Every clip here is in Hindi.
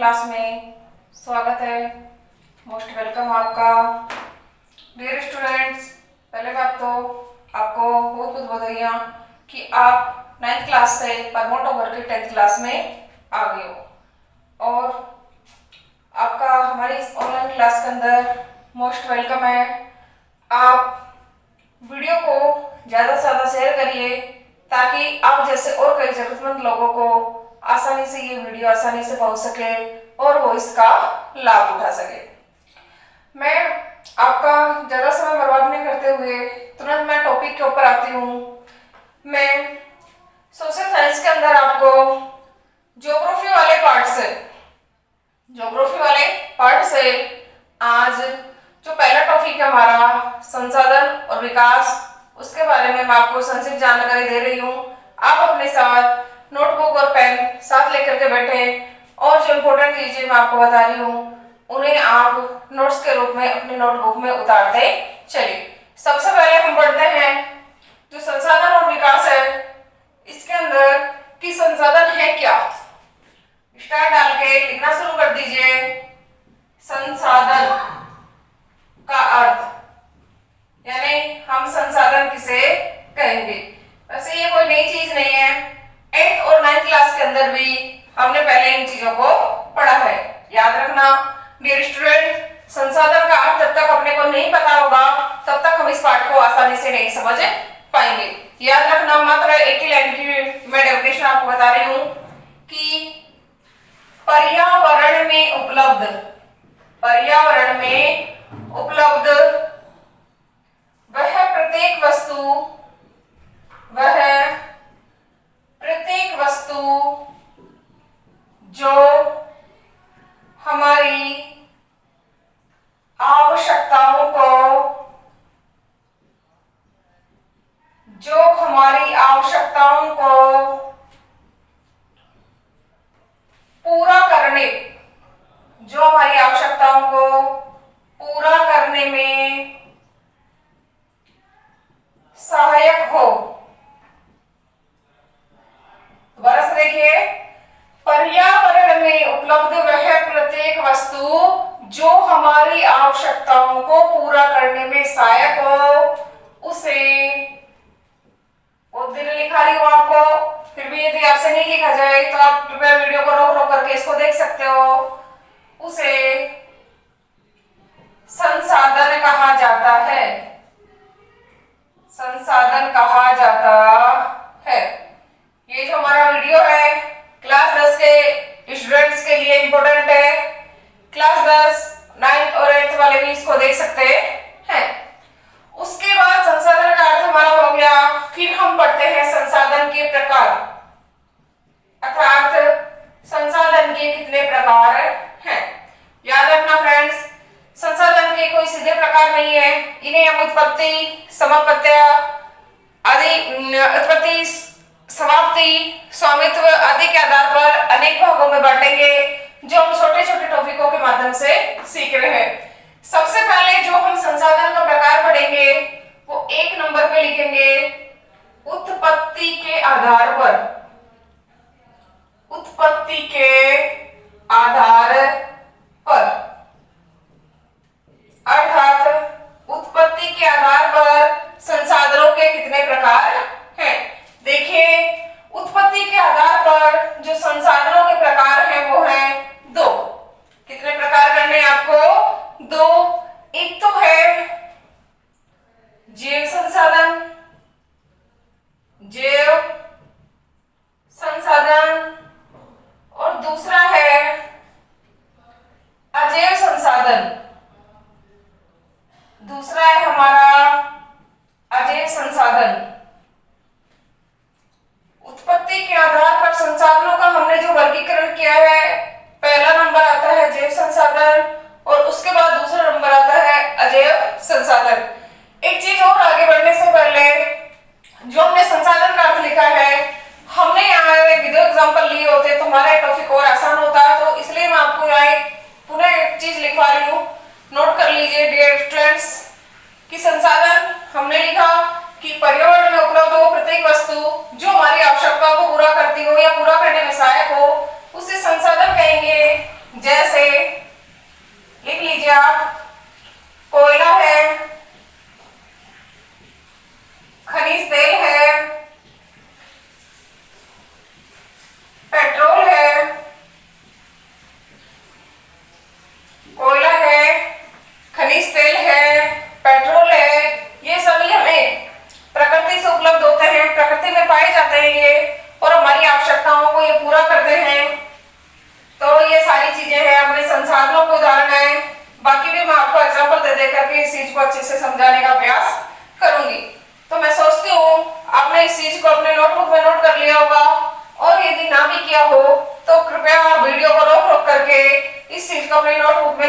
क्लास में स्वागत है। मोस्ट वेलकम आपका। डियर स्टूडेंट्स, पहले बात तो आपको बहुत बहुत बधाइयाँ कि आप 9th क्लास से प्रमोट होकर के 10th क्लास में आ गए हो और आपका हमारी इस ऑनलाइन क्लास के अंदर मोस्ट वेलकम है। आप वीडियो को ज़्यादा से ज़्यादा शेयर करिए ताकि आप जैसे और कई जरूरतमंद लोगों को आसानी से ये वीडियो आसानी से पहुंच सके और वो इसका लाभ उठा सके। मैं आपका ज़्यादा समय बर्बाद नहीं करते हुए तुरंत मैं टॉपिक के ऊपर आती हूँ। मैं सोशल साइंस के अंदर आपको ज्योग्राफी पार्ट से आज जो पहला टॉपिक है हमारा संसाधन और विकास, उसके बारे में मैं आपको संक्षिप्त जानकारी दे रही हूँ। आप अपने साथ नोटबुक और पेन साथ लेकर के बैठे और जो इम्पोर्टेंट चीजें मैं आपको बता रही हूँ उन्हें आप नोट्स के रूप में अपनी नोटबुक में उतारते चलिए। सबसे पहले हम पढ़ते हैं जो संसाधन और विकास है, इसके अंदर कि संसाधन है क्या। स्टार डाल के लिखना शुरू कर दीजिए। संसाधन का अर्थ यानी हम संसाधन किसे कहेंगे। वैसे ये कोई नई चीज नहीं है, 8th और 9th क्लास के अंदर भी हमने पहले इन चीजों को पढ़ा है। याद रखना डियर स्टूडेंट, संसाधन का अर्थ जब तक अपने को नहीं पता होगा तब तक हम इस पाठ को आसानी से नहीं समझ पाएंगे। याद रखना, मात्र एक ही लाइन की मैं डेफिनेशन आपको बता रही हूँ कि पर्यावरण में उपलब्ध वह प्रत्येक वस्तु जो हमारी आवश्यकताओं को पूरा करने में सहायक हो। दोबारा से देखिए, पर्यावरण में उपलब्ध वह प्रत्येक वस्तु जो हमारी आवश्यकताओं को पूरा करने में सहायक हो, उसे बहुत देर लिखा रही हूं आपको, फिर भी यदि आपसे नहीं लिखा जाए तो आप कृपया वीडियो को रोक रोक करके इसको देख सकते हो। उसे संसाधन कहा जाता है। ये जो हमारा वीडियो है क्लास 10 के स्टूडेंट्स के लिए इंपॉर्टेंट है। क्लास 10, 9th और 8th वाले भी इसको देख सकते हैं। उसके बाद संसाधन का अर्थ हमारा हो गया। फिर हम पढ़ते हैं संसाधन के प्रकार, अर्थात संसाधन के कितने प्रकार हैं। याद रखना फ्रेंड्स, संसाधन के कोई सीधे प्रकार नहीं है। इन्हें हम उत्पत्ति, समाप्ति, स्वामित्व आदि के आधार पर अनेक भागों में बांटेंगे, जो हम छोटे छोटे टॉपिकों के माध्यम से सीख रहे हैं। सबसे पहले जो हम संसाधन का प्रकार पढ़ेंगे वो 1 नंबर पे लिखेंगे उत्पत्ति के आधार पर। अर्थात उत्पत्ति के आधार पर संसाधनों के कितने प्रकार हैं। देखिए, उत्पत्ति के आधार पर जो संसाधनों के प्रकार हैं वो हैं 2। कितने प्रकार करने हैं आपको? 2। एक तो है जैव संसाधन और दूसरा है अजैव संसाधन। दूसरा है हमारा अजैव संसाधन। उत्पत्ति के आधार पर संसाधनों का हमने जो वर्गीकरण किया है, पहला नंबर आता है जैव संसाधन और उसके बाद दूसरा नंबर आता है अजैव संसाधन। एक चीज और आगे बढ़ने से पहले, जो हमने संसाधन का अर्थ लिखा है, हमने यहाँ दो एग्जांपल लिए होते तो हमारा टॉपिक और आसान होता, तो इसलिए मैं आपको यहाँ पुनः एक चीज लिखवा रही हूँ। नोट कर लीजिए डियर स्टूडेंट्स कि संसाधन हमने लिखा कि पर्यावरण में उपलब्ध हो प्रत्येक वस्तु जो हमारी आवश्यकताओं को पूरा करती हो या पूरा करने में सहायक हो, उसे संसाधन कहेंगे।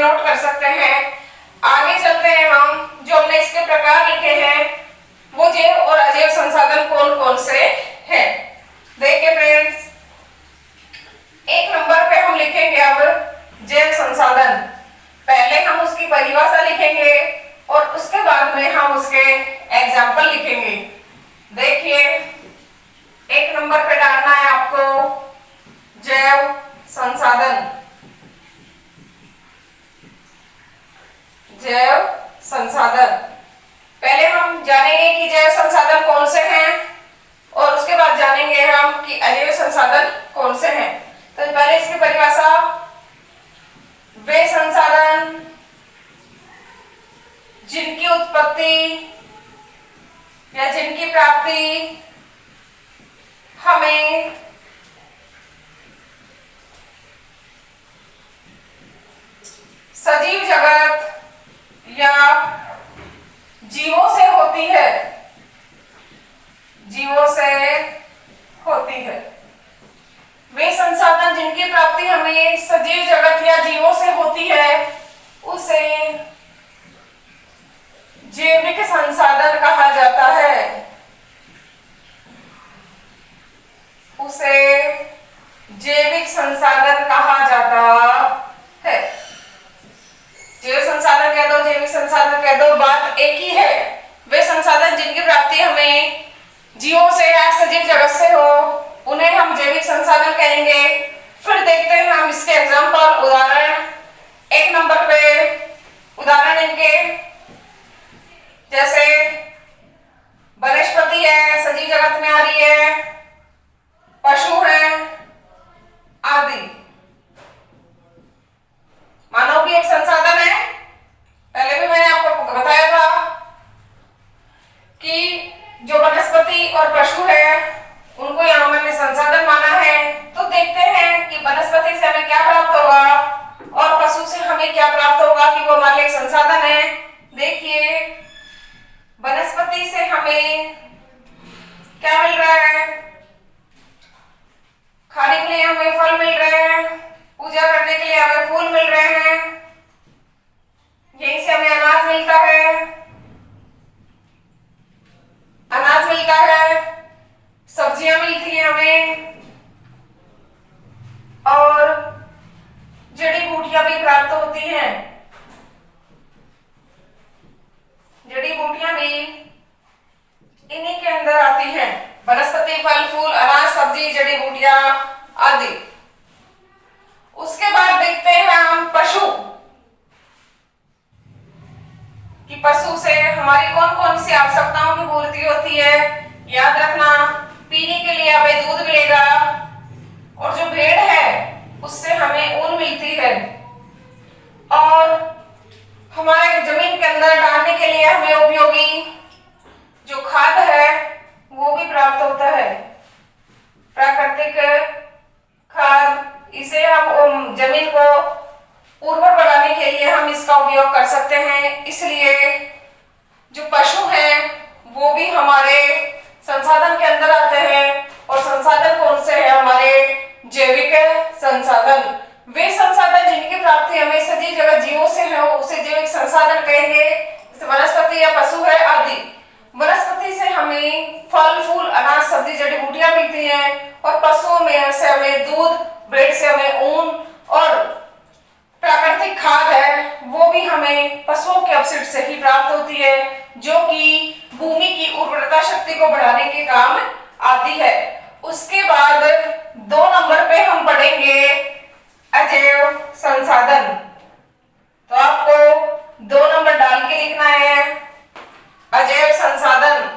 नोट कर सकते हैं। आगे चलते हैं हम, जो हमने इसके प्रकार लिखे हैं वो जैव और अजैव संसाधन कौन कौन से हैं। देखिए फ्रेंड्स, एक नंबर पे हम लिखेंगे अब जैव संसाधन। पहले हम उसकी परिभाषा लिखेंगे और उसके बाद में हम उसके एग्जाम्पल लिखेंगे। देखिए, एक नंबर पे डालना है आपको जैव संसाधन। जैव संसाधन, पहले हम जानेंगे कि जैव संसाधन कौन से हैं और उसके बाद जानेंगे हम कि अजैव संसाधन कौन से हैं। तो पहले इसकी परिभाषा, वे संसाधन जिनकी उत्पत्ति या जिनकी प्राप्ति हमें सजीव जगत या जीवों से होती है, जीवों से होती है। वे संसाधन जिनकी प्राप्ति हमें सजीव जगत या जीवों से होती है उसे जैविक संसाधन कहा जाता है। उसे जैविक संसाधन कहा जाता है। जैव संसाधन कह दो, जैविक संसाधन कह दो, बात एक ही है। वे संसाधन जिनकी प्राप्ति हमें जीवों से या सजीव जगत से हो उन्हें हम जैविक संसाधन कहेंगे। फिर देखते हैं हम इसके एग्जाम्पल, उदाहरण। एक नंबर पे उदाहरण इनके, जैसे वनस्पति है, सजीव जगत में आ रही है, पशु है आदि। मानव भी एक संसाधन है। पहले भी मैंने आपको बताया था कि जो वनस्पति और पशु है उनको यहाँ मैंने संसाधन माना है। तो देखते हैं कि वनस्पति से हमें क्या प्राप्त होगा और पशु से हमें क्या प्राप्त होगा कि वो हमारे लिए संसाधन है। देखिए, वनस्पति से हमें क्या मिल रहा है? खाने के लिए हमें फल मिल रहे हैं, पूजा करने के लिए हमें फूल मिल रहे हैं, यहीं से हमें अनाज मिलता है, अनाज मिलता है, सब्जियां मिलती हैं हमें और जड़ी बूटियां भी प्राप्त होती हैं। जड़ी बूटियां भी इन्हीं के अंदर आती हैं। वनस्पति, फल फूल, अनाज, सब्जी, जड़ी बूटियां आदि। उसके बाद देखते हैं हम पशु, कि पशु से हमारी कौन कौन सी आवश्यकताओं की पूर्ति होती है। याद रखना, पीने के लिए हमें दूध मिलेगा और जो भेड़ है उससे हमें ऊन मिलती है और हमारे जमीन के अंदर डालने के लिए हमें उपयोगी जो खाद है वो भी प्राप्त होता है, प्राकृतिक खाद। इसे हम जमीन को उर्वर बनाने के लिए हम इसका उपयोग कर सकते हैं। इसलिए जो पशु हैं वो भी हमारे संसाधन के अंदर आते हैं और संसाधन कौन से हैं? हमारे जैविक संसाधन। वे संसाधन जिनकी प्राप्ति हमें सजीव जगत जीवों से है उसे जैविक संसाधन कहेंगे। जैसे वनस्पति या पशु है आदि। वनस्पति से हमें फल फूल, अनाज, सब्जी, जड़ी बूटियां मिलती हैं और पशुओं में से हमें दूध, भेड़ से हमें ऊन और प्राकृतिक खाद है वो भी हमें पशुओं के अपशिष्ट से ही प्राप्त होती है, जो कि भूमि की उर्वरता शक्ति को बढ़ाने के काम आती है। उसके बाद 2 नंबर पे हम पढ़ेंगे अजैव संसाधन। तो आपको 2 नंबर डाल के लिखना है अजैव संसाधन।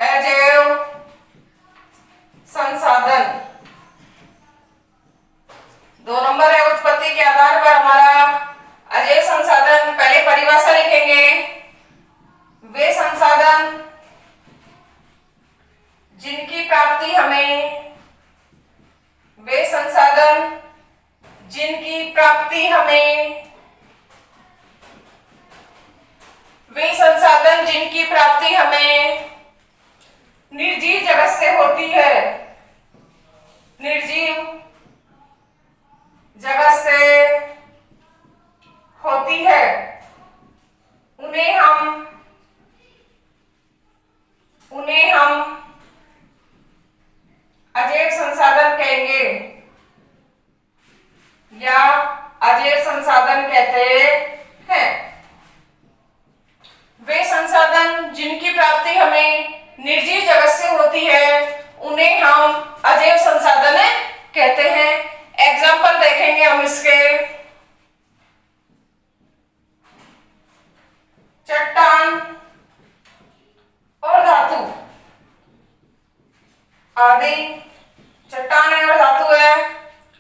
अजैव संसाधन 2 नंबर है। उत्पत्ति के आधार पर हमारा अजैव संसाधन, पहले परिभाषा लिखेंगे। वे संसाधन जिनकी प्राप्ति हमें, वे संसाधन जिनकी प्राप्ति हमें, वे संसाधन जिनकी प्राप्ति हमें निर्जीव जगत से होती है। निर्जीव जगत से होती है उन्हें हम अजैव संसाधन कहेंगे या अजैव संसाधन कहते हैं। वे संसाधन जिनकी प्राप्ति हमें निर्जीव जगत से होती है उन्हें हम अजैव संसाधन कहते हैं। एग्जाम्पल देखेंगे हम इसके। चट्टान और धातु आदि, चट्टान है और धातु है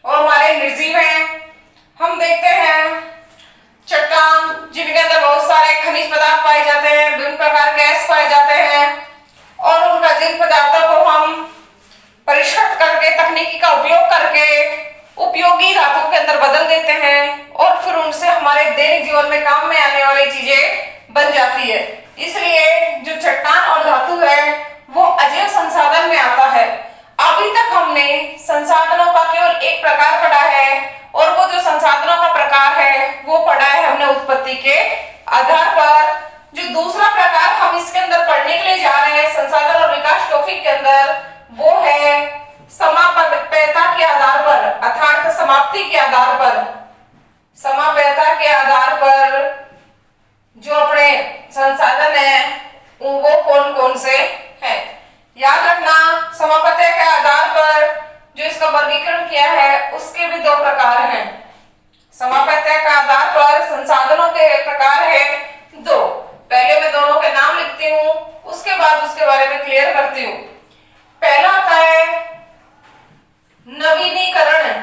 और हमारे निर्जीव हैं। हम देखते हैं चट्टान जिनके अंदर बहुत सारे खनिज पदार्थ पाए जाते हैं, विभिन्न प्रकार के गैस पाए जाते हैं और उनका जिन पदार्थों को हम परिष्कृत करके तकनीकी का उपयोग करके उपयोगी धातु के अंदर बदल देते हैं और फिर उनसे हमारे दैनिक जीवन में काम में आने वाली चीजें बन जाती है। इसलिए जो चट्टान और धातु है वो अजैव संसाधन में आता है। अभी तक हमने संसाधनों का केवल एक प्रकार पढ़ा है और वो जो संसाधनों का प्रकार है वो पढ़ा है हमने उत्पत्ति के आधार पर। जो दूसरा प्रकार हम इसके अंदर पढ़ने के लिए जा रहे हैं संसाधन और विकास टॉपिक के अंदर, वो है समाप्यता के आधार पर अर्थात समाप्ति के आधार पर। समाप्यता के आधार पर जो अपने संसाधन है वो कौन कौन से हैं। याद रखना समाप्यता के आधार पर जो इसका वर्गीकरण किया है उसके भी दो प्रकार हैं। समाप्यता के आधार पर संसाधनों के प्रकार है दो। पहले मैं दोनों के नाम लिखती हूँ, उसके बाद उसके बारे में क्लियर करती हूँ। पहला आता है नवीनीकरण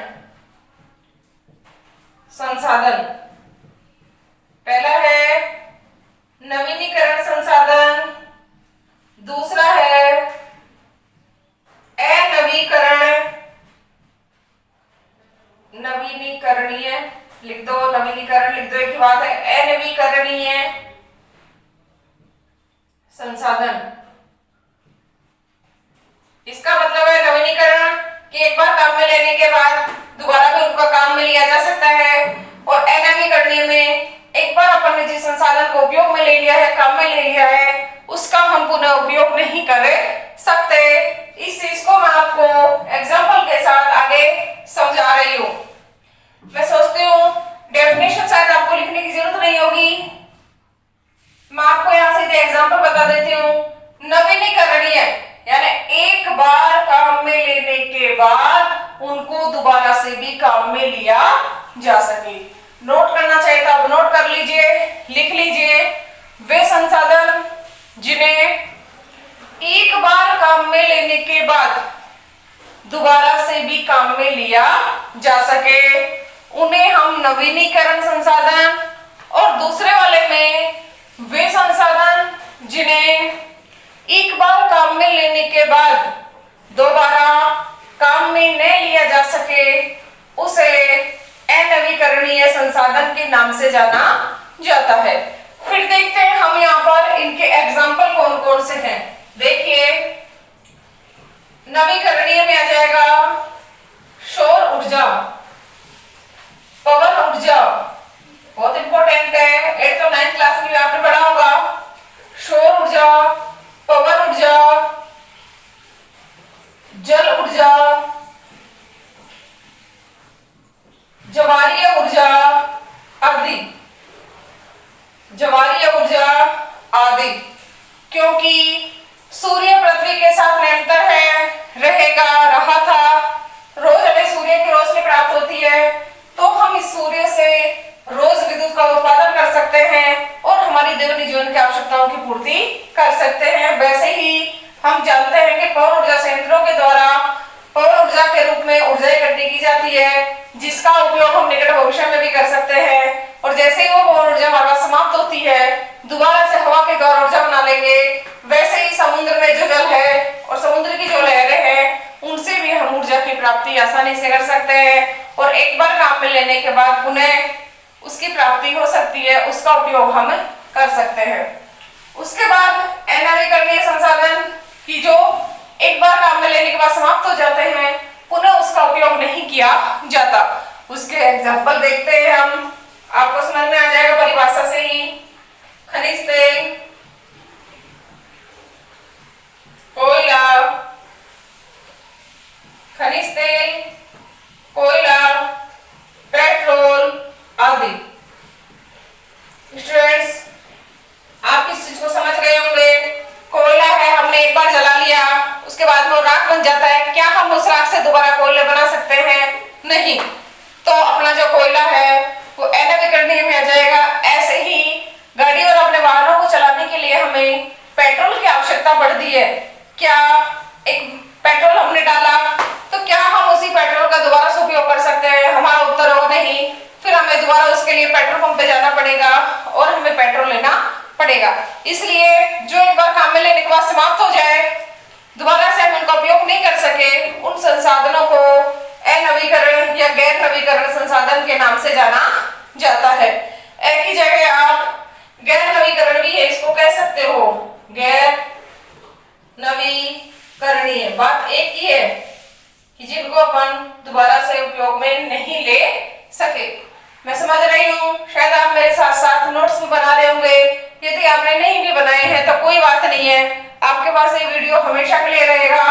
संसाधन। पहला है नवीनीकरण संसाधन, दूसरा है नवीनीकरणीय लिख दो, नवीनीकरण लिख दो, एक ही बात है। अनवीकरणीय संसाधन, इसका मतलब है नवीनीकरण कि एक बार काम में लेने के बाद दोबारा भी उनका काम में लिया जा सकता है, और अनवीकरणीय में एक बार अपन ने जिस संसाधन को उपयोग में ले लिया है, काम में ले लिया है, उसका हम पुनः उपयोग नहीं कर सकते। इस चीज को मैं आपको एग्जांपल के साथ आगे समझा रही हूँ। मैं सोचती हूँ डेफिनेशन शायद आपको लिखने की जरूरत नहीं होगी, मैं आपको यहाँ सीधे एग्जांपल बता देती हूँ। नवीनीकरणीय यानी एक बार काम में लेने के बाद उनको दोबारा से भी काम में लिया जा सके। नोट करना चाहिए तो आप नोट कर लीजिए, लिख लीजिए। वे संसाधन जिन्हें एक बार काम में लेने के बाद दोबारा से भी काम में लिया जा सके उन्हें हम नवीनीकरण संसाधन, और दूसरे वाले में वे संसाधन जिन्हें एक बार काम में लेने के बाद दोबारा काम में न लिया जा सके उसे अनवीकरणीय संसाधन के नाम से जाना जाता है। फिर देखते हैं हम यहाँ पर इनके एग्जाम्पल कौन कौन से हैं। देखिए नवीकरणीय में आ जाएगा सौर ऊर्जा, पवन ऊर्जा, बहुत इंपॉर्टेंट है, 8th और 9th क्लास में आपने पढ़ा होगा। सौर ऊर्जा, पवन ऊर्जा, जल ऊर्जा, ज्वारीय ऊर्जा आदि, ज्वारीय ऊर्जा आदि। क्योंकि सूर्य पृथ्वी के साथ निरंतर है, रहेगा, रहा था, रोज हमें सूर्य की रोशनी प्राप्त होती है, तो हम इस सूर्य से रोज विद्युत का उत्पादन कर सकते हैं और हमारी दैनिक जीवन की आवश्यकताओं की पूर्ति कर सकते हैं। वैसे ही हम जानते हैं कि पवन ऊर्जा संयंत्रों के द्वारा पवन ऊर्जा के रूप में ऊर्जा इकट्ठी की जाती है, जिसका उपयोग हम निकट भविष्य में भी कर सकते हैं। और जैसे ही वो पवन ऊर्जा हमारे पास समाप्त होती है, दोबारा से हवा के द्वारा ऊर्जा बना लेंगे। वैसे ही समुद्र में जो जल है और समुद्र की जो लहरें हैं, उनसे भी हम ऊर्जा की प्राप्ति आसानी से कर सकते हैं और एक बार काम में लेने के बाद पुनः उसकी प्राप्ति हो सकती है, उसका उपयोग हम कर सकते हैं। उसके बाद अनवीकरणीय संसाधन की जो एक बार काम में लेने के बाद समाप्त हो जाते हैं, पुनः उसका उपयोग नहीं किया जाता। उसके एग्जाम्पल देखते हैं हम। आपको समझ में आ जाएगा परिभाषा से ही। खनिज तेल, कोयला, खनिज तेल, कोयला, पेट्रोल आदि। स्टूडेंट्स, आप इस चीज को समझ गए होंगे। कोयला है, हमने एक बार जला लिया, उसके बाद वो राख बन जाता है। क्या हम उस राख से दोबारा कोयला बना सकते हैं? नहीं। तो अपना जो कोयला है वो अनवीकरणीय में आ जाएगा। ऐसे ही गाड़ी और अपने वाहनों को चलाने के लिए हमें पेट्रोल की आवश्यकता पड़ती है। क्या एक पेट्रोल हमने डाला तो क्या हम उसी पेट्रोल का दोबारा से उपयोग कर सकते हैं? हमारा उत्तर हो नहीं। फिर हमें दोबारा उसके लिए पेट्रोल पंप पे जाना पड़ेगा और हमें पेट्रोल लेना पड़ेगा। इसलिए जो एक बार काम में लेने के बाद समाप्त हो जाए, दोबारा से हम उनका उपयोग नहीं कर सके, उन संसाधनों को अनवीकरण या गैर नवीकरण संसाधन के नाम से जाना जाता है। एक ही जगह आप गैर नवीकरण भी है, इसको कह सकते हो गैर नवीकरणीय। बात एक ही है कि जिनको अपन दोबारा से उपयोग में नहीं ले सके। मैं समझ रही हूँ, शायद आप मेरे साथ साथ नोट्स भी बना रहे होंगे। यदि आपने नहीं भी बनाए हैं तो कोई बात नहीं है, आपके पास ये वीडियो हमेशा के लिए रहेगा।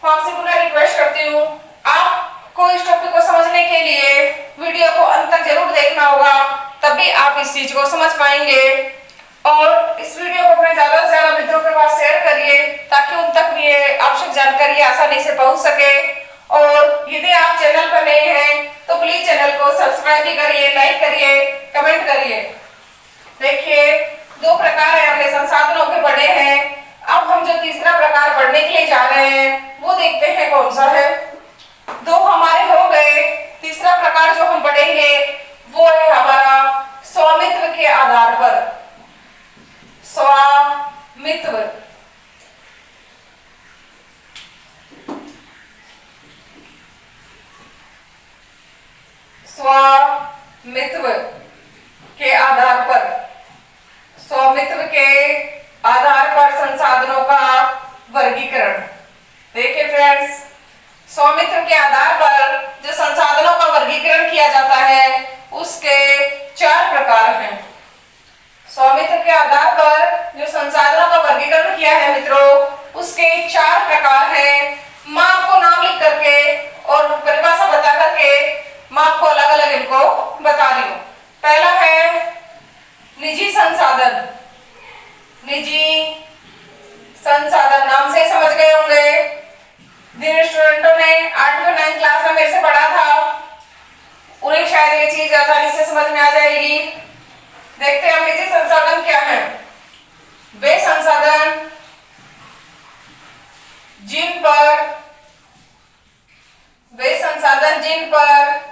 मैं आपसे पुनः रिक्वेस्ट करती हूँ, आपको इस टॉपिक को समझने के लिए वीडियो को अंत तक जरूर देखना होगा, तभी आप इस चीज को समझ पाएंगे। और इस वीडियो को अपने ज्यादा से ज्यादा मित्रों के पास शेयर करिए ताकि उन तक भी ये आवश्यक जानकारी आसानी से पहुंच सके। और यदि आप चैनल पर नए हैं तो प्लीज चैनल को सब्सक्राइब भी करिए, लाइक करिए, कमेंट करिए। देखिए, दो प्रकार है अपने संसाधनों के पढ़े हैं। अब हम जो तीसरा प्रकार पढ़ने के लिए जा रहे हैं वो देखते हैं कौन सा है। दो हमारे हो गए, तीसरा प्रकार जो हम पढ़ेंगे वो है हमारा स्वामित्व के आधार पर। स्वामित्व, स्वामित्व के आधार पर, स्वामित्व के आधार पर संसाधनों का वर्गीकरण। देखिए फ्रेंड्स, स्वामित्व के आधार पर जो संसाधनों का वर्गीकरण किया जाता है उसके चार प्रकार हैं। स्वामित्व के आधार पर जो संसाधनों का वर्गीकरण किया है मित्रों, उसके चार प्रकार हैं। मैं आपको नाम लिख करके और परिभाषा बता करके मैं आपको अलग अलग इनको बता रही हूँ। पहला है निजी संसाधन। निजी संसाधन नाम से समझ गए होंगे। जिन स्टूडेंटों ने 8वीं और 9वीं क्लास में मेरे से पढ़ा था उन्हें शायद ये चीज आसानी से समझ में आ जाएगी। देखते हैं निजी संसाधन क्या है। वे संसाधन जिन पर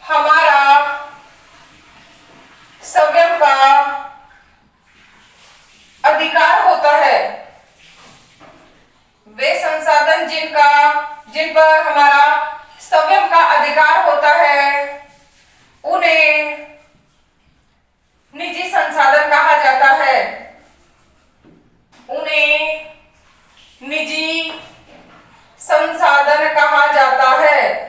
हमारा स्वयं का अधिकार होता है। वे संसाधन जिन पर हमारा स्वयं का अधिकार होता है उन्हें निजी संसाधन कहा जाता है। उन्हें निजी संसाधन कहा जाता है।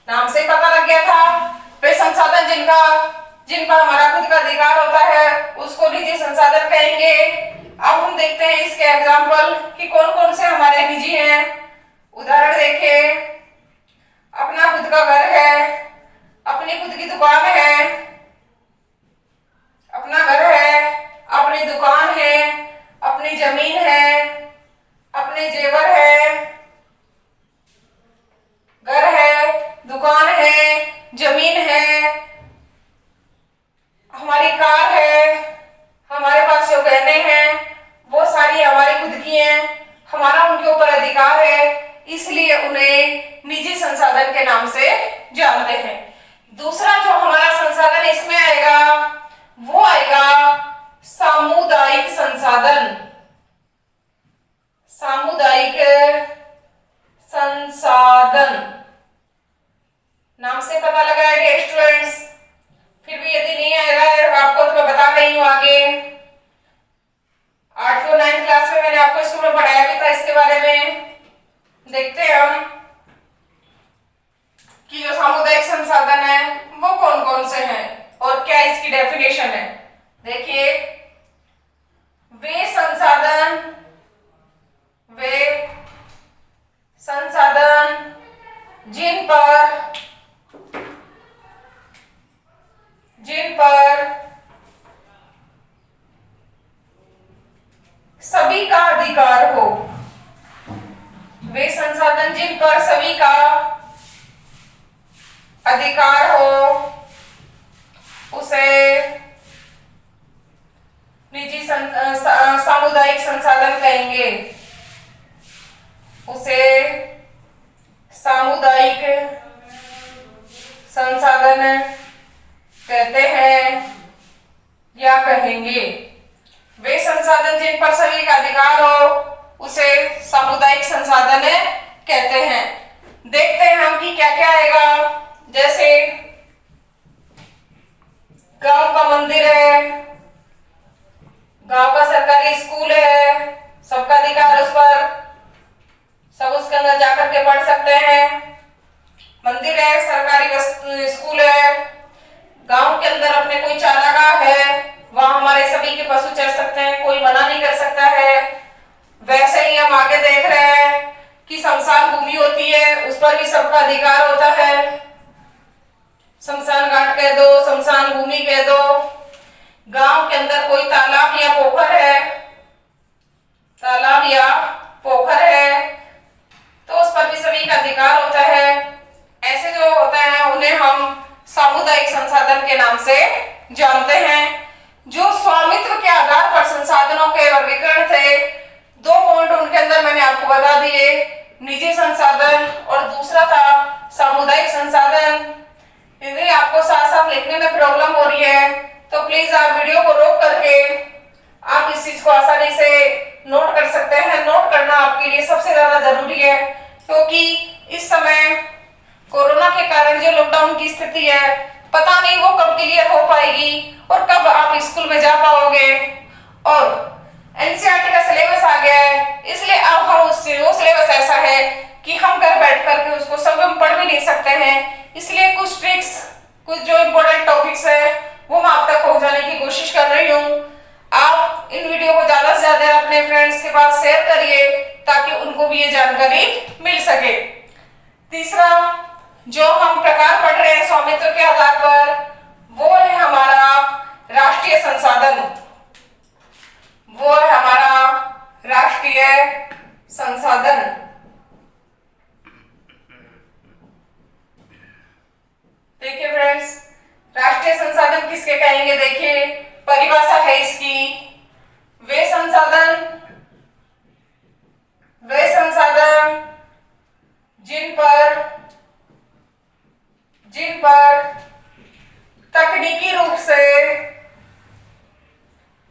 नाम से पता लग गया था। वे संसाधन जिन पर हमारा खुद का अधिकार होता है उसको निजी संसाधन कहेंगे। अब हम देखते हैं इसके एग्जाम्पल कि कौन कौन से हमारे निजी हैं। उदाहरण देखिए, अपना खुद का घर है, अपनी खुद की दुकान है, अपना घर है, अपनी दुकान है, अपनी जमीन है, अपने जेवर है, घर है, दुकान है, जमीन है, हमारी कार है, हमारे पास जो गहने हैं वो सारी हमारी खुद की हैं, हमारा उनके ऊपर अधिकार है, इसलिए उन्हें निजी संसाधन के नाम से जानते हैं। दूसरा जो हमारा संसाधन इसमें आएगा वो आएगा सामुदायिक संसाधन। सामुदायिक संसाधन नाम से पता लगा है डियर स्टूडेंट्स। फिर भी यदि नहीं आएगा आपको तो मैं बता रही हूँ आगे। 8वीं और 9वीं क्लास में मैंने आपको स्कूल में पढ़ाया भी था इसके बारे में। देखते जिन पर सभी का अधिकार हो उसे निजी सामुदायिक संसाधन कहेंगे। उसे सामुदायिक संसाधन कहते हैं या कहेंगे। वे संसाधन जिन पर सभी का अधिकार हो उसे सामुदायिक संसाधन कहते हैं। देखते हैं हम कि क्या क्या आएगा। जैसे गांव का मंदिर है, गांव का सरकारी स्कूल है, सबका अधिकार उस पर, सब उसके अंदर जाकर के पढ़ सकते हैं। मंदिर है, सरकारी स्कूल है, गांव के अंदर अपने कोई चारागाह है, वहां हमारे सभी के पशु चर सकते हैं, कोई मना नहीं कर सकता है। वैसे ही हम आगे देख रहे हैं कि शमशान भूमि होती है, उस पर भी सबका अधिकार होता है। शमशान घाट कह दो, शमशान भूमि कह दो। गांव के अंदर कोई तालाब या पोखर है, तालाब या पोखर है, तो उस पर भी सभी का अधिकार होता है। ऐसे जो होते हैं उन्हें हम सामुदायिक संसाधन के नाम से जानते हैं। जो स्वामित्व के आधार पर संसाधनों के वर्गीकरण थे, 2 पॉइंट उनके अंदर मैंने आपको बता दिए, निजी संसाधन और दूसरा था सामुदायिक संसाधन। यदि आपको साफ साफ लिखने में प्रॉब्लम हो रही है तो प्लीज आप वीडियो को रोक करके आप इस चीज को आसानी से नोट कर सकते हैं। नोट करना आपके लिए सबसे ज्यादा जरूरी है, क्योंकि इस समय कोरोना के कारण जो लॉकडाउन की स्थिति है, पता नहीं वो कब क्लियर हो पाएगी और कब आप स्कूल में जा पाओगे। और एनसीईआरटी का सिलेबस आ गया है, इसलिए अब हम वो सिलेबस ऐसा है कि हम घर बैठ करके उसको सब हम पढ़ भी नहीं सकते हैं। इसलिए कुछ ट्रिक्स, कुछ जो इम्पोर्टेंट टॉपिक्स है वो मैं आप तक पहुंचाने की कोशिश कर रही हूँ। आप इन वीडियो को ज्यादा से ज्यादा अपने फ्रेंड्स के पास शेयर करिए ताकि उनको भी ये जानकारी मिल सके। तीसरा जो हम प्रकार पढ़ रहे हैं स्वामित्व के आधार पर, वो है हमारा राष्ट्रीय संसाधन। वो है हमारा राष्ट्रीय संसाधन। देखिए फ्रेंड्स, राष्ट्रीय संसाधन किसके कहेंगे? देखिए परिभाषा है इसकी, वे संसाधन जिन पर तकनीकी रूप से,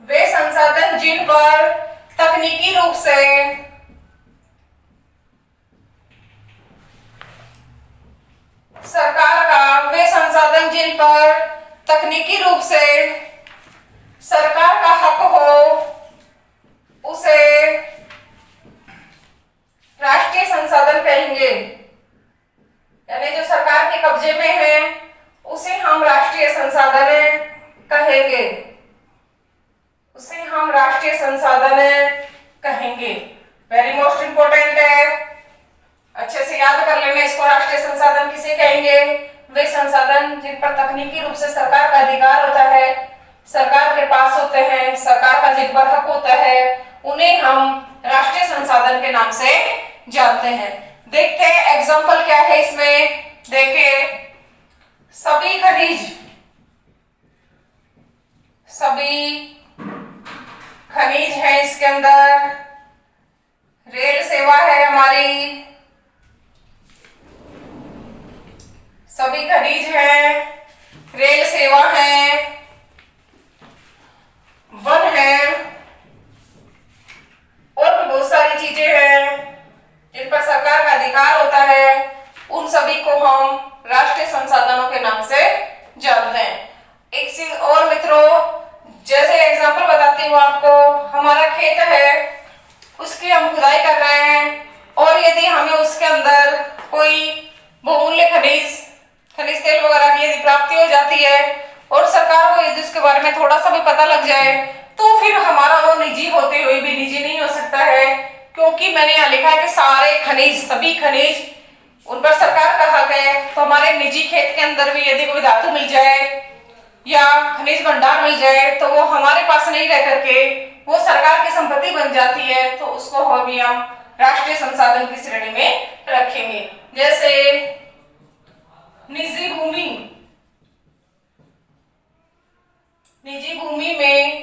वे संसाधन जिन पर तकनीकी रूप से सरकार का, वे संसाधन जिन पर तकनीकी रूप से सरकार का हक हो उसे राष्ट्रीय संसाधन कहेंगे। यानी जो सरकार के कब्जे में है उसे हम राष्ट्रीय संसाधन कहेंगे, उसे हम राष्ट्रीय संसाधन कहेंगे। वेरी मोस्ट इंपोर्टेंट है, अच्छे से याद कर लेना इसको। राष्ट्रीय संसाधन किसे कहेंगे? वे संसाधन जिन पर तकनीकी रूप से सरकार का अधिकार होता है, सरकार के पास होते हैं, सरकार का जिन पर हक होता है, उन्हें हम राष्ट्रीय संसाधन के नाम से जानते हैं। देखते हैं एग्जाम्पल क्या है इसमें। देखिए सभी खनिज है इसके अंदर, रेल सेवा है हमारी, सभी खनिज है, रेल सेवा है, वन है और भी बहुत सारी चीजें हैं जिन पर सरकार का अधिकार होता है। उन सभी को हम राष्ट्रीय संसाधनों के नाम से जानते हैं। एक चीज और मित्रों, जैसे एग्जांपल बताती हूँ आपको, हमारा खेत है, उसकी हम खुदाई कर रहे हैं और यदि हमें उसके अंदर कोई बहुमूल्य खनिज तेल वगैरह की यदि प्राप्ति हो जाती है और सरकार को यदि उसके बारे में थोड़ा सा भी पता लग जाए, तो फिर हमारा वो निजी होते हुए भी निजी नहीं हो सकता है, क्योंकि मैंने यहाँ लिखा है कि सारे खनिज, सभी खनिज, उन पर सरकार का हक है। तो हमारे निजी खेत के अंदर भी यदि कोई धातु मिल जाए या खनिज भंडार मिल जाए तो वो हमारे पास नहीं रह करके वो सरकार की संपत्ति बन जाती है, तो उसको भी हम राष्ट्रीय संसाधन की श्रेणी में रखेंगे। जैसे निजी भूमि, निजी भूमि में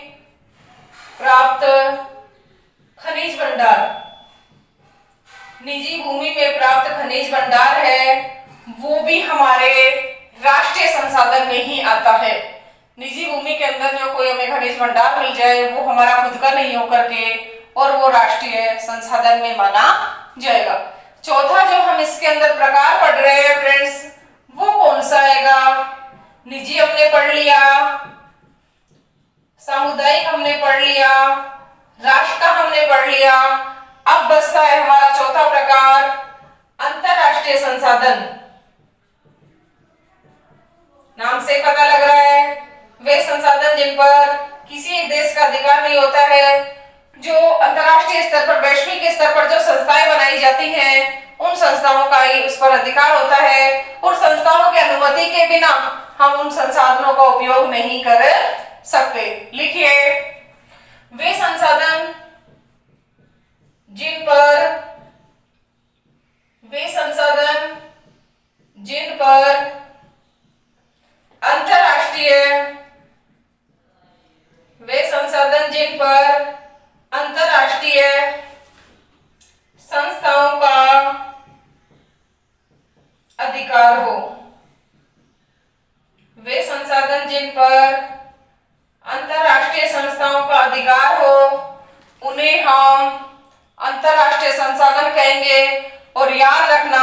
प्राप्त खनिज भंडार, निजी भूमि में प्राप्त खनिज भंडार है वो भी हमारे राष्ट्रीय संसाधन में ही आता है। निजी भूमि के अंदर जो कोई हमें खनिज भंडार मिल जाए वो हमारा खुद का नहीं होकर के और वो राष्ट्रीय संसाधन में माना जाएगा। चौथा जो हम इसके अंदर प्रकार पढ़ रहे हैं फ्रेंड्स, वो कौन सा आएगा? निजी हमने पढ़ लिया, सामुदायिक हमने पढ़ लिया, राष्ट्र का हमने पढ़ लिया। अब बचता है हमारा चौथा प्रकार, अंतरराष्ट्रीय संसाधन। नाम से पता लग रहा है वे संसाधन जिन पर किसी एक देश का अधिकार नहीं होता है, जो अंतरराष्ट्रीय स्तर पर, वैश्विक स्तर पर जो संस्थाएं बनाई जाती हैं उन संस्थाओं का ही उस पर अधिकार होता है और संस्थाओं की अनुमति के बिना हम उन संसाधनों का उपयोग नहीं कर सकते। लिखिए, वे संसाधन जिन पर, वे संसाधन जिन पर अंतरराष्ट्रीय, वे संसाधन जिन पर अंतरराष्ट्रीय संस्थाओं का अधिकार हो, वे संसाधन जिन पर अंतरराष्ट्रीय संस्थाओं का अधिकार हो उन्हें हम अंतरराष्ट्रीय संसाधन कहेंगे। और याद रखना,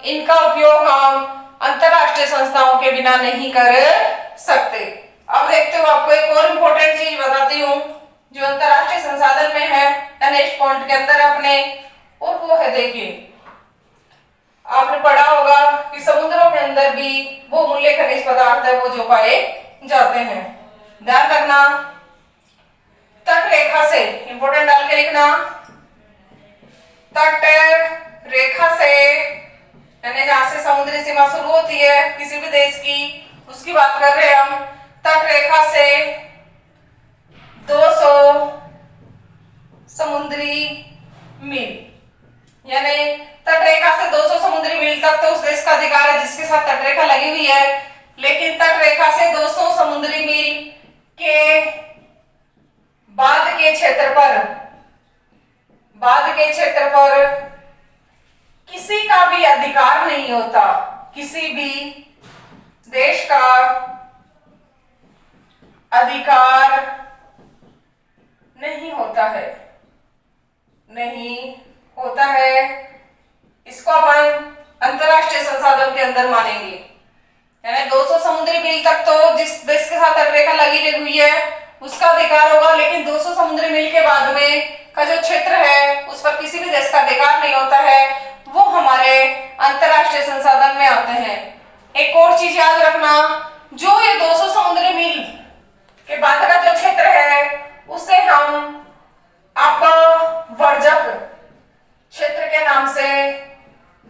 इनका उपयोग हम अंतरराष्ट्रीय संस्थाओं के बिना नहीं कर सकते। अब देखते हो, आपको एक और इम्पोर्टेंट चीज बताती हूँ जो अंतरराष्ट्रीय संसाधन में है नेक्स्ट पॉइंट के अंदर अपने, और वो है, देखिए आपने पढ़ा होगा कि समुद्रों के अंदर भी वो मूल्य खनिज पदार्थ है वो जो पाए जाते हैं। ध्यान रखना, तट रेखा से, इंपोर्टेंट डाल के लिखना, तट रेखा से यानी जहां से समुद्री सीमा शुरू होती है किसी भी देश की, उसकी बात कर रहे हैं हम। तट रेखा से 200 समुद्री मील, यानी तट रेखा से 200 समुद्री मील तक तो उस देश का अधिकार है जिसके साथ तट रेखा लगी हुई है। लेकिन तट रेखा से 200 समुद्री मील के बाद के क्षेत्र पर, बाद के क्षेत्र पर किसी का भी अधिकार नहीं होता, किसी भी देश का अधिकार नहीं होता है, नहीं होता है। इसको अपन अंतरराष्ट्रीय संसाधन के अंदर मानेंगे। यानी 200 समुद्री मील तक तो जिस देश के साथ तटरेखा लगी हुई है उसका अधिकार होगा, लेकिन 200 समुद्री मील के बाद में का जो क्षेत्र है उस पर किसी भी देश का अधिकार नहीं होता है, वो हमारे अंतरराष्ट्रीय संसाधन में आते हैं। एक और चीज याद रखना, जो ये 200 समुद्री मील के बाद का जो क्षेत्र है उसे हम अपवर्जक क्षेत्र के नाम से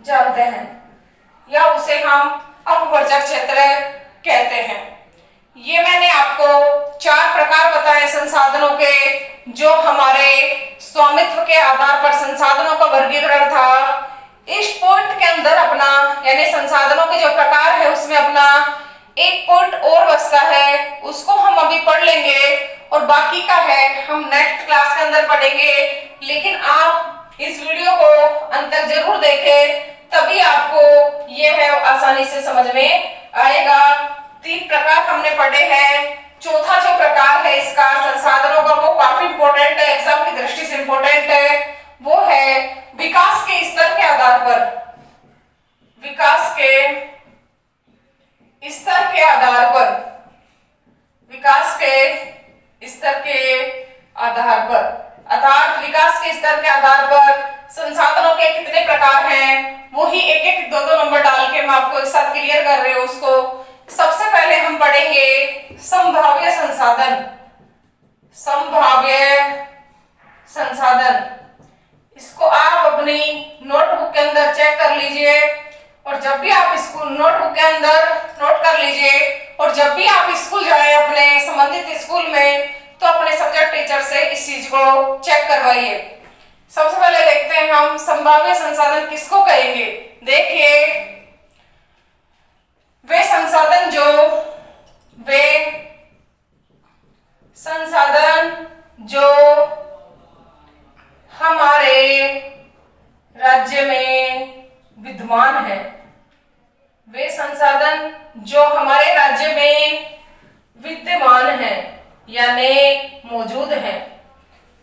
जानते हैं, या उसे हम अपवर्जक क्षेत्र कहते हैं। ये मैंने आपको 4 प्रकार बताए संसाधनों के, जो हमारे स्वामित्व के आधार पर संसाधनों का वर्गीकरण था। इस पॉइंट के अंदर अपना यानी संसाधनों के जो प्रकार है उसमें अपना एक पॉइंट और बचता है, उसको हम अभी पढ़ लेंगे और बाकी का है हम नेक्स्ट क्लास के अंदर पढ़ेंगे। लेकिन आप इस वीडियो को अंत तक जरूर देखें, तभी आपको यह है आसानी से समझ में आएगा। 3 प्रकार हमने पढ़े हैं। चौथा जो प्रकार है इसका संसाधनों का, वो काफी इंपॉर्टेंट है, एग्जाम की दृष्टि से इंपॉर्टेंट है। वो है विकास के स्तर के आधार पर, विकास के स्तर के आधार पर, विकास के स्तर के आधार पर, अर्थात विकास के स्तर के आधार पर संसाधनों के कितने प्रकार हैं, वो ही एक एक 2-2 नंबर डाल के मैं आपको एक साथ क्लियर कर रही हूं उसको। सबसे पहले हम पढ़ेंगे संभाव्य संसाधन, संभाव्य संसाधन। इसको आप अपनी नोटबुक के अंदर चेक कर लीजिए, और जब भी आप स्कूल नोटबुक के अंदर नोट कर लीजिए, और जब भी आप स्कूल जाए अपने संबंधित स्कूल में, तो अपने सब्जेक्ट टीचर से इस चीज को चेक करवाइए। सबसे पहले देखते हैं हम संभाव्य संसाधन किसको कहेंगे? देखिए, वे संसाधन जो हमारे राज्य में विद्यमान है, वे संसाधन जो हमारे राज्य में विद्यमान है यानी मौजूद है,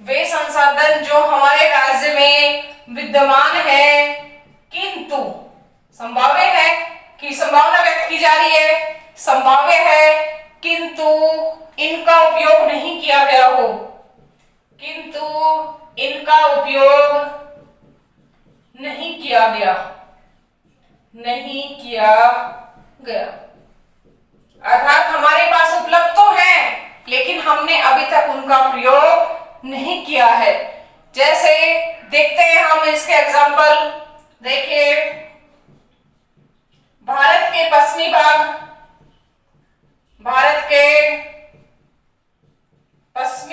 वे संसाधन जो हमारे राज्य में विद्यमान है किंतु संभाव्य है कि संभावना व्यक्त की जा रही है, संभाव्य है किंतु इनका उपयोग नहीं किया गया हो, किंतु इनका उपयोग नहीं किया गया। अर्थात हमारे पास उपलब्ध तो है लेकिन हमने अभी तक उनका प्रयोग नहीं किया है। जैसे देखते हैं हम इसके एग्जाम्पल। देखिए, भारत के पश्चिमी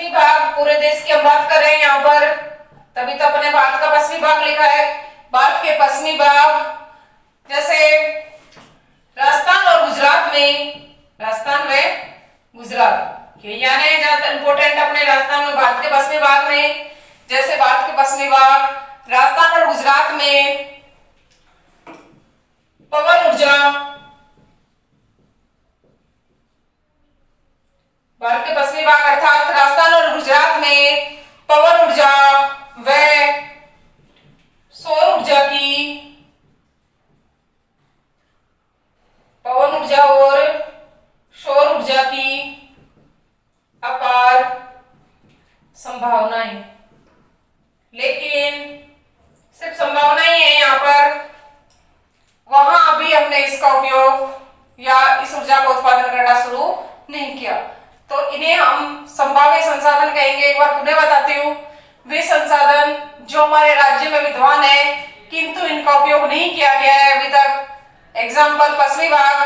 भाग, पूरे देश की हम बात कर रहे हैं यहाँ पर, तभी तो अपने भारत का पश्चिमी भाग लिखा है। भारत के पश्चिमी भाग जैसे राजस्थान व गुजरात, यही आने ज्यादा इंपोर्टेंट अपने राजस्थान में, भारत के पश्चिमी भाग में, जैसे भारत के पश्चिमी भाग राजस्थान और गुजरात में पवन ऊर्जा, भारत के पश्चिमी भाग अर्थात राजस्थान और गुजरात में पवन ऊर्जा व सौर ऊर्जा की अपार संभावनाएं। लेकिन सिर्फ संभावनाएं है यहाँ पर, वहां अभी हमने इसका उपयोग या इस ऊर्जा का उत्पादन करना शुरू नहीं किया, तो इन्हें हम संभाव्य संसाधन कहेंगे। एक बार पुनः बताती हूँ, वे संसाधन जो हमारे राज्य में विद्यमान है किंतु इनका उपयोग नहीं किया गया है अभी तक। एग्जाम्पल, पश्चिमी भाग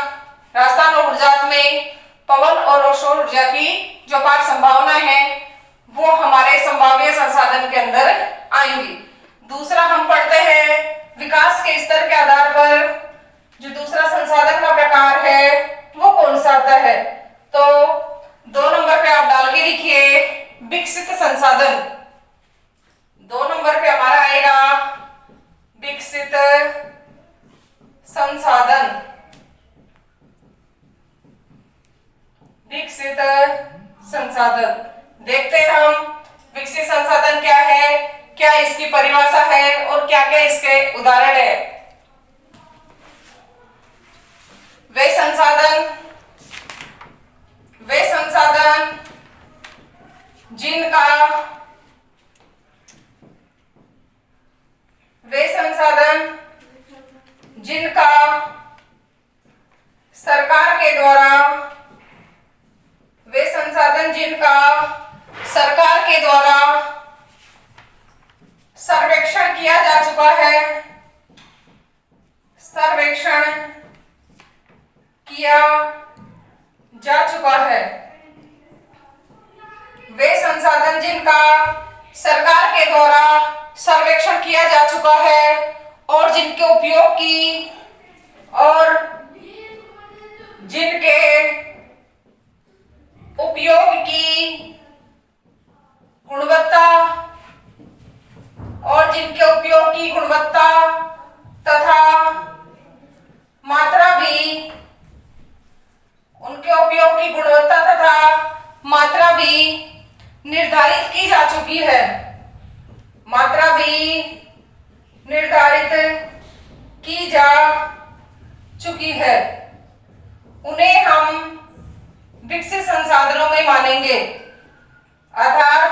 राजस्थान और गुजरात में पवन और सौर ऊर्जा की जो अपार संभावना है वो हमारे संभाव्य संसाधन के अंदर आएंगी। दूसरा हम पढ़ते हैं विकास के स्तर के आधार पर जो दूसरा संसाधन का प्रकार है वो कौन सा आता है, तो 2 नंबर पे आप डाल के लिखिए विकसित संसाधन। 2 नंबर पे हमारा आएगा विकसित संसाधन। विकसित संसाधन देखते हैं हम विकसित संसाधन क्या है, क्या इसकी परिभाषा है और क्या क्या इसके उदाहरण है। वे संसाधन जिनका सरकार के द्वारा सर्वेक्षण किया जा चुका है, वे संसाधन जिनका सरकार के द्वारा सर्वेक्षण किया जा चुका है और जिनके उपयोग की गुणवत्ता तथा मात्रा भी निर्धारित की जा चुकी है। उन्हें हम विकसित संसाधनों में मानेंगे। अर्थात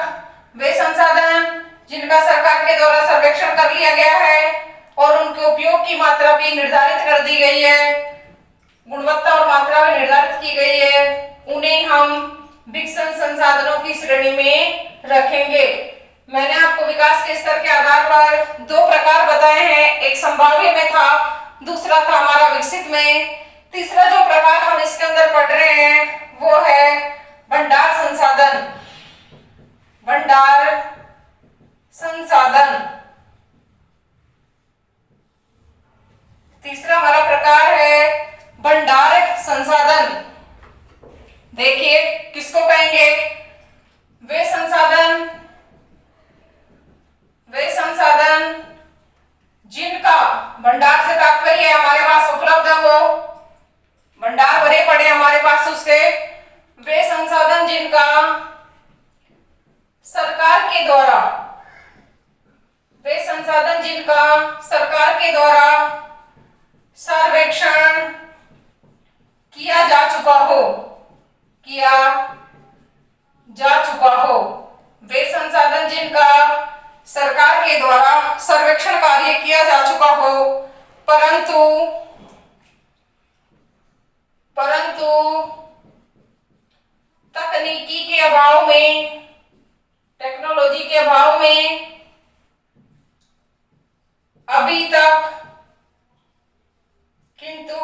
वे संसाधन जिनका सरकार के द्वारा सर्वेक्षण कर लिया गया है और उनके उपयोग की मात्रा भी निर्धारित कर दी गई है, गुणवत्ता और मात्रा भी निर्धारित की गई है, उन्हें हम विकसित संसाधनों की श्रेणी में रखेंगे। मैंने आपको विकास के स्तर के आधार पर 2 प्रकार बताए हैं, एक संभाव्य में था, दूसरा था हमारा विकसित में। तीसरा जो प्रकार हम इसके अंदर पढ़ रहे हैं वो है भंडार संसाधन। तीसरा हमारा प्रकार है भंडार संसाधन। देखिए किसको कहेंगे? वे संसाधन जिनका, भंडार से तात्पर्य हमारे पास उपलब्ध हो, भंडार भरे पड़े हमारे पास उसके, वे संसाधन जिनका सरकार के द्वारा, वे संसाधन जिनका सरकार के द्वारा सर्वेक्षण किया जा चुका हो, वे संसाधन जिनका सरकार के द्वारा सर्वेक्षण कार्य किया जा चुका हो, परंतु तकनीकी के अभाव में, टेक्नोलॉजी के अभाव में अभी तक, किंतु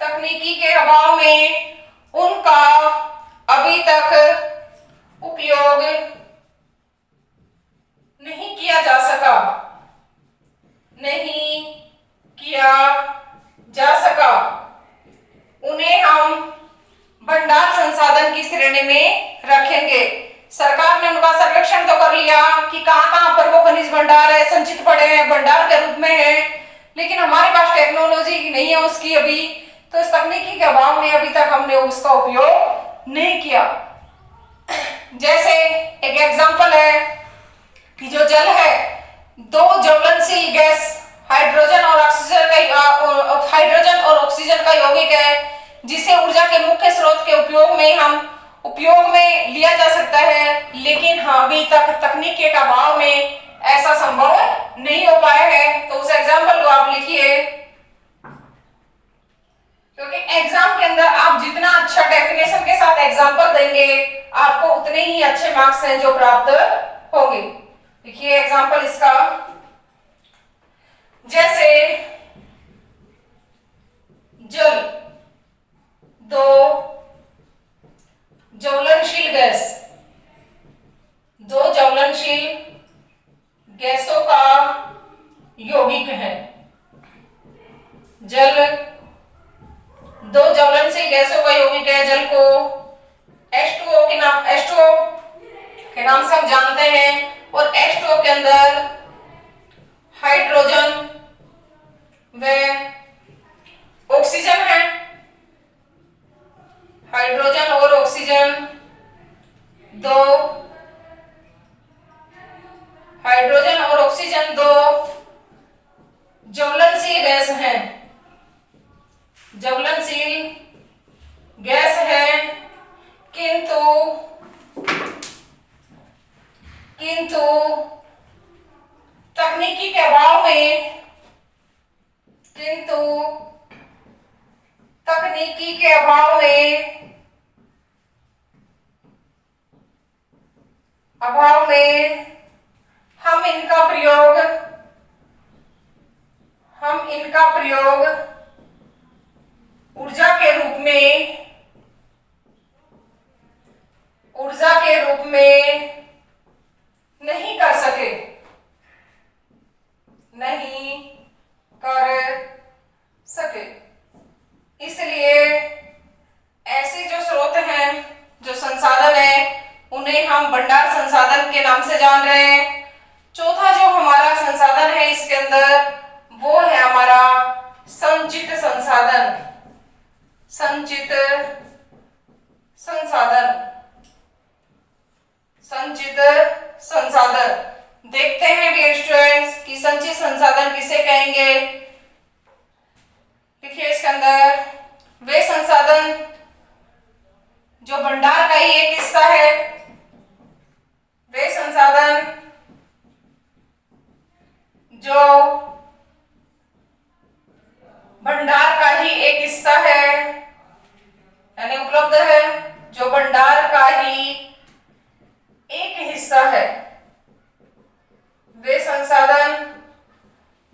तकनीकी के अभाव में उनका अभी तक उपयोग नहीं किया जा सका, उन्हें हम भंडार संसाधन की श्रेणी में रखेंगे। सरकार ने उनका सर्वेक्षण तो कर लिया कि कहां पर वो खनिज भंडार है, संचित पड़े हैं, भंडार के रूप में है, लेकिन हमारे पास टेक्नोलॉजी नहीं है उसकी अभी, तो इस तकनीकी के अभाव में अभी तक हमने उसका उपयोग नहीं किया। जैसे एक एग्जांपल है कि जो जल है, दो ज्वलनशील गैस हाइड्रोजन और ऑक्सीजन का यौगिक है, जिसे ऊर्जा के मुख्य स्रोत के उपयोग में लिया जा सकता है, लेकिन अभी तक तकनीक के अभाव में ऐसा संभव नहीं हो पाया है। तो उस एग्जांपल को आप लिखिए, क्योंकि एग्जाम के अंदर आप जितना अच्छा डेफिनेशन के साथ एग्जांपल देंगे, आपको उतने ही अच्छे मार्क्स हैं जो प्राप्त होंगे। देखिए एग्जांपल इसका, जैसे जल, दो ज्वलनशील गैसों का यौगिक है। जल दो ज्वलनशील गैसों का यौगिक है। जल को H2O के नाम से हम जानते हैं, और H2O के अंदर हाइड्रोजन व ऑक्सीजन है। हाइड्रोजन और ऑक्सीजन दो ज्वलनशील गैस है, किंतु तकनीकी के अभाव में हम इनका प्रयोग ऊर्जा के रूप में नहीं कर सके। इसलिए ऐसे जो स्रोत हैं, जो संसाधन है, उन्हें हम भंडार संसाधन के नाम से जान रहे हैं। चौथा जो हमारा संसाधन है इसके अंदर, वो है हमारा संचित संसाधन। देखते हैं डियर स्टूडेंट्स कि संचित संसाधन किसे कहेंगे। देखिए इसके अंदर, वे संसाधन जो भंडार का ही एक हिस्सा है, वे संसाधन जो भंडार का ही एक हिस्सा है, यानी उपलब्ध है, जो भंडार का ही एक हिस्सा है। वे संसाधन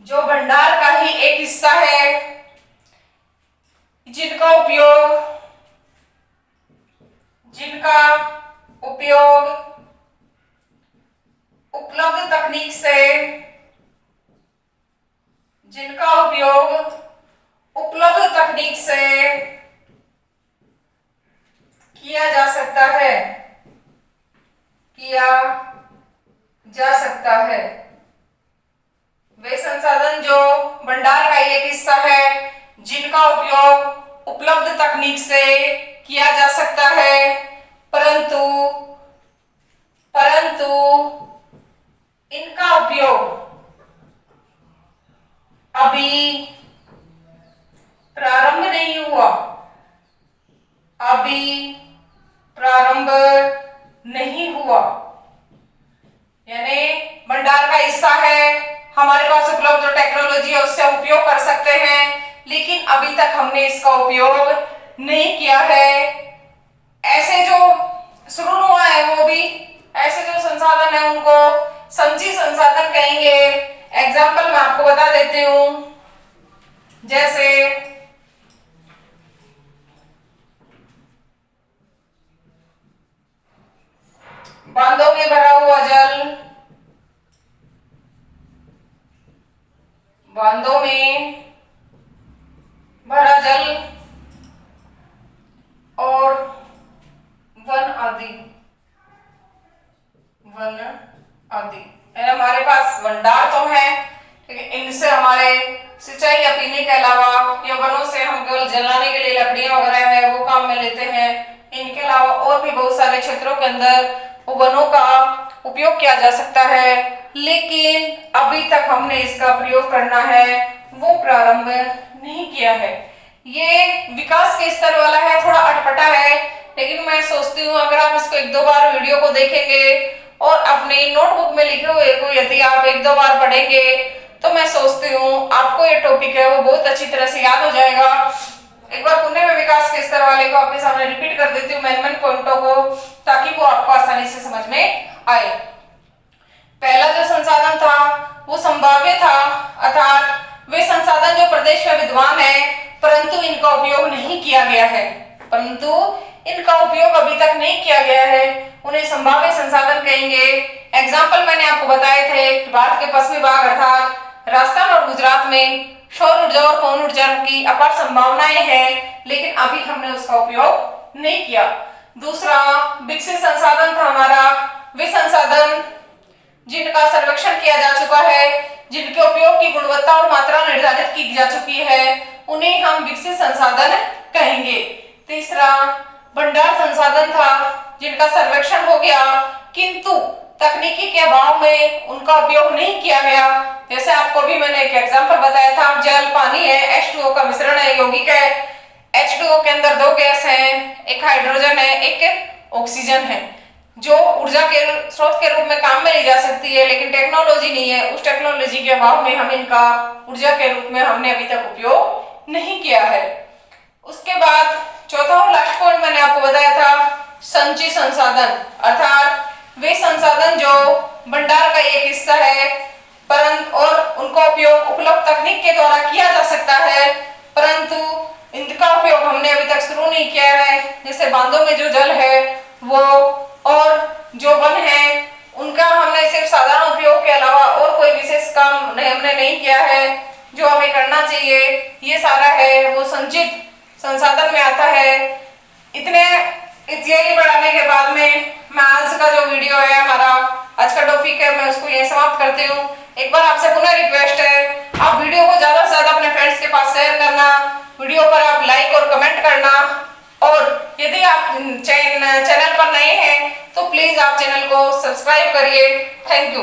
जो भंडार का ही एक हिस्सा है, जिनका उपयोग उपलब्ध तकनीक से उपलब्ध तकनीक से किया जा सकता है, किया जा सकता है। वे संसाधन जो भंडार का एक हिस्सा है जिनका उपयोग उपलब्ध तकनीक से किया जा सकता है, परंतु इनका उपयोग अभी प्रारंभ नहीं हुआ, अभी प्रारंभ नहीं हुआ। यानी भंडार का हिस्सा है, हमारे पास उपलब्ध जो टेक्नोलॉजी है उससे उपयोग कर सकते हैं, लेकिन अभी तक हमने इसका उपयोग नहीं किया है। ऐसे जो शुरू हुआ है वो भी ऐसे जो संसाधन है उनको संचित संसाधन कहेंगे। एग्जाम्पल मैं आपको बता देती हूं, जैसे बांधों में भरा हुआ जल, बांधों में भरा जल और वन आदि, वन आदि। हमारे पास भंडार तो है, लेकिन इनसे हमारे सिंचाई या पीने के अलावा या वनों से हम केवल जलाने के लिए लकड़ियां वगैरह है वो काम में लेते हैं। इनके अलावा और भी बहुत सारे क्षेत्रों के अंदर वनों का उपयोग किया जा सकता है, लेकिन अभी तक हमने इसका प्रयोग करना है वो प्रारंभ नहीं किया है। ये विकास के स्तर वाला है, थोड़ा अटपटा है, लेकिन मैं सोचती हूँ अगर आप इसको एक दो बार वीडियो को देखेंगे और अपनी नोटबुक में लिखे हुए को यदि आप एक दो बार पढ़ेंगे तो मैं सोचती हूँ आपको ये टॉपिक है वो बहुत अच्छी तरह से याद हो जाएगा। एक बार पुनः में विकास के स्तर वाले को आपके सामने रिपीट कर देती हूँ मेन पॉइंटों को, ताकि वो आपको आसानी से समझ में आए। पहला जो संसाधन था वो संभाव्य था, अर्थात वे संसाधन जो प्रदेश में विद्वान है परंतु इनका उपयोग नहीं किया गया है, परंतु इनका उपयोग अभी तक नहीं किया गया है, उन्हें संभाव्य संसाधन कहेंगे। एग्जाम्पल मैंने आपको बताए थे कि भारत के पश्चिमी भाग अर्थात राजस्थान और गुजरात में सौर ऊर्जा और पवन ऊर्जा की अपार संभावनाएं हैं, लेकिन अभी हमने उसका उपयोग नहीं किया। दूसरा विकसित संसाधन था हमारा वे संसाधन जिनका सर्वेक्षण किया जा चुका है, जिनके उपयोग की गुणवत्ता और मात्रा निर्धारित की जा चुकी है, उन्हें हम विकसित संसाधन कहेंगे। तीसरा भंडार संसाधन था जिनका सर्वेक्षण हो गया किंतु तकनीकी के अभाव में उनका उपयोग नहीं किया गया। जैसे आपको भी मैंने एक एग्जांपल बताया था, जल पानी है, H2O का मिश्रण है, यौगिक है। H2O के अंदर दो गैस हैं, एक हाइड्रोजन है, एक ऑक्सीजन है, जो ऊर्जा के स्रोत के रूप में काम में ली जा सकती है, लेकिन टेक्नोलॉजी नहीं है। उस टेक्नोलॉजी के अभाव में हम इनका ऊर्जा के रूप में हमने अभी तक उपयोग नहीं किया है। उसके बाद चौथा और लास्ट पॉइंट मैंने आपको बताया था संचित संसाधन, अर्थात वे संसाधन जो भंडार का एक हिस्सा है परंतु और उनका उपयोग उपलब्ध तकनीक के द्वारा किया जा सकता है, परंतु इनका उपयोग हमने अभी तक शुरू नहीं किया है। जैसे बांधों में जो जल है वो और जो वन है उनका हमने सिर्फ साधारण उपयोग के अलावा और कोई विशेष काम हमने नहीं किया है जो हमें करना चाहिए। ये सारा है वो संचित संसाधन में आता है। इतने यही बढ़ाने के बाद में मैं आज का जो वीडियो है हमारा आज का टॉपिक है मैं उसको यही समाप्त करती हूँ। एक बार आपसे पुनः रिक्वेस्ट है आप वीडियो को ज्यादा से ज्यादा अपने फ्रेंड्स के पास शेयर करना, वीडियो पर आप लाइक और कमेंट करना, और यदि आप चैनल पर नए हैं तो प्लीज आप चैनल को सब्सक्राइब करिए। Thank you.